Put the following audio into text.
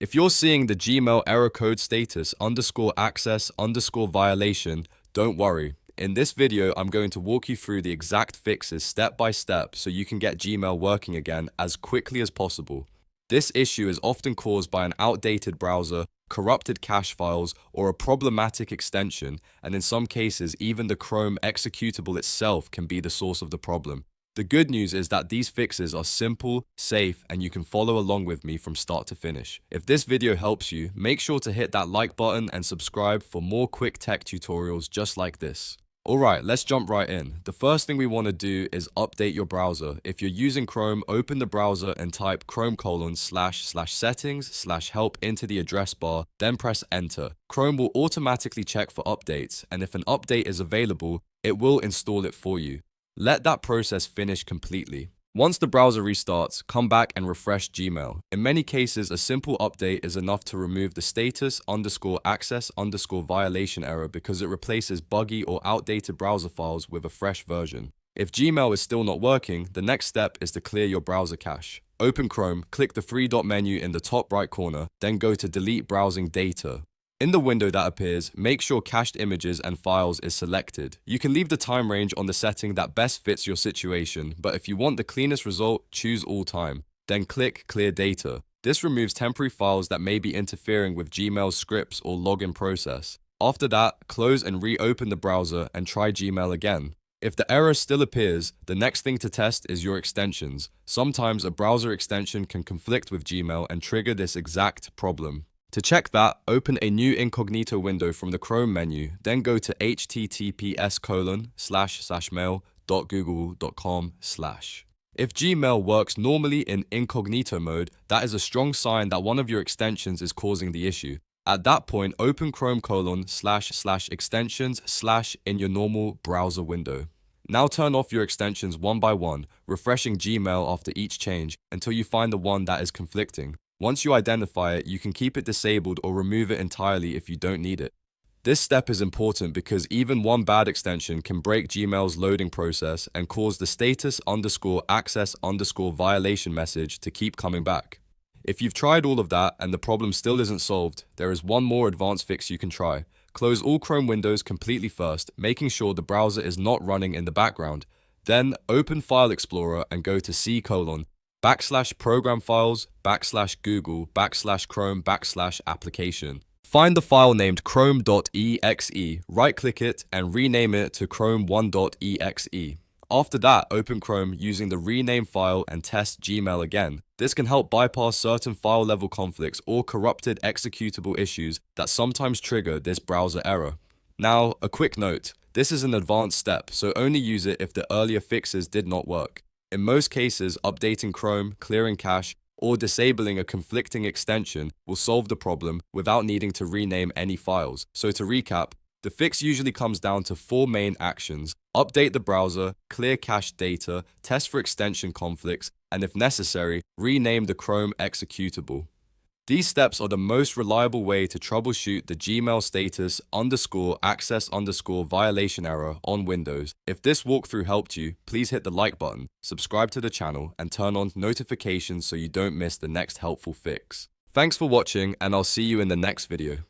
If you're seeing the Gmail error code status _access_violation, don't worry. In this video, I'm going to walk you through the exact fixes step by step so you can get Gmail working again as quickly as possible. This issue is often caused by an outdated browser, corrupted cache files, or a problematic extension, and in some cases, even the Chrome executable itself can be the source of the problem. The good news is that these fixes are simple, safe, and you can follow along with me from start to finish. If this video helps you, make sure to hit that like button and subscribe for more quick tech tutorials just like this. Alright, let's jump right in. The first thing we want to do is update your browser. If you're using Chrome, open the browser and type chrome://settings/help into the address bar, then press enter. Chrome will automatically check for updates, and if an update is available, it will install it for you. Let that process finish completely. Once the browser restarts, come back and refresh Gmail. In many cases, a simple update is enough to remove the status_access_violation error because it replaces buggy or outdated browser files with a fresh version. If Gmail is still not working, the next step is to clear your browser cache. Open Chrome, click the three dot menu in the top right corner, then go to Delete Browsing Data. In the window that appears, make sure Cached Images and Files is selected. You can leave the time range on the setting that best fits your situation, but if you want the cleanest result, choose All Time. Then click Clear Data. This removes temporary files that may be interfering with Gmail's scripts or login process. After that, close and reopen the browser and try Gmail again. If the error still appears, the next thing to test is your extensions. Sometimes a browser extension can conflict with Gmail and trigger this exact problem. To check that, open a new incognito window from the Chrome menu, then go to https://mail.google.com/. If Gmail works normally in incognito mode, that is a strong sign that one of your extensions is causing the issue. At that point, open chrome://extensions/ in your normal browser window. Now turn off your extensions one by one, refreshing Gmail after each change until you find the one that is conflicting. Once you identify it, you can keep it disabled or remove it entirely if you don't need it. This step is important because even one bad extension can break Gmail's loading process and cause the status_access_violation message to keep coming back. If you've tried all of that and the problem still isn't solved, there is one more advanced fix you can try. Close all Chrome windows completely first, making sure the browser is not running in the background. Then open File Explorer and go to /program files /Google/Chrome/application. Find the file named chrome.exe, right-click it, and rename it to chrome1.exe. After that, open Chrome using the rename file and test Gmail again. This can help bypass certain file-level conflicts or corrupted executable issues that sometimes trigger this browser error. Now, a quick note. This is an advanced step, so only use it if the earlier fixes did not work. In most cases, updating Chrome, clearing cache, or disabling a conflicting extension will solve the problem without needing to rename any files. So to recap, the fix usually comes down to four main actions: update the browser, clear cache data, test for extension conflicts, and if necessary, rename the Chrome executable. These steps are the most reliable way to troubleshoot the Gmail status_access_violation error on Windows. If this walkthrough helped you, please hit the like button, subscribe to the channel, and turn on notifications so you don't miss the next helpful fix. Thanks for watching, and I'll see you in the next video.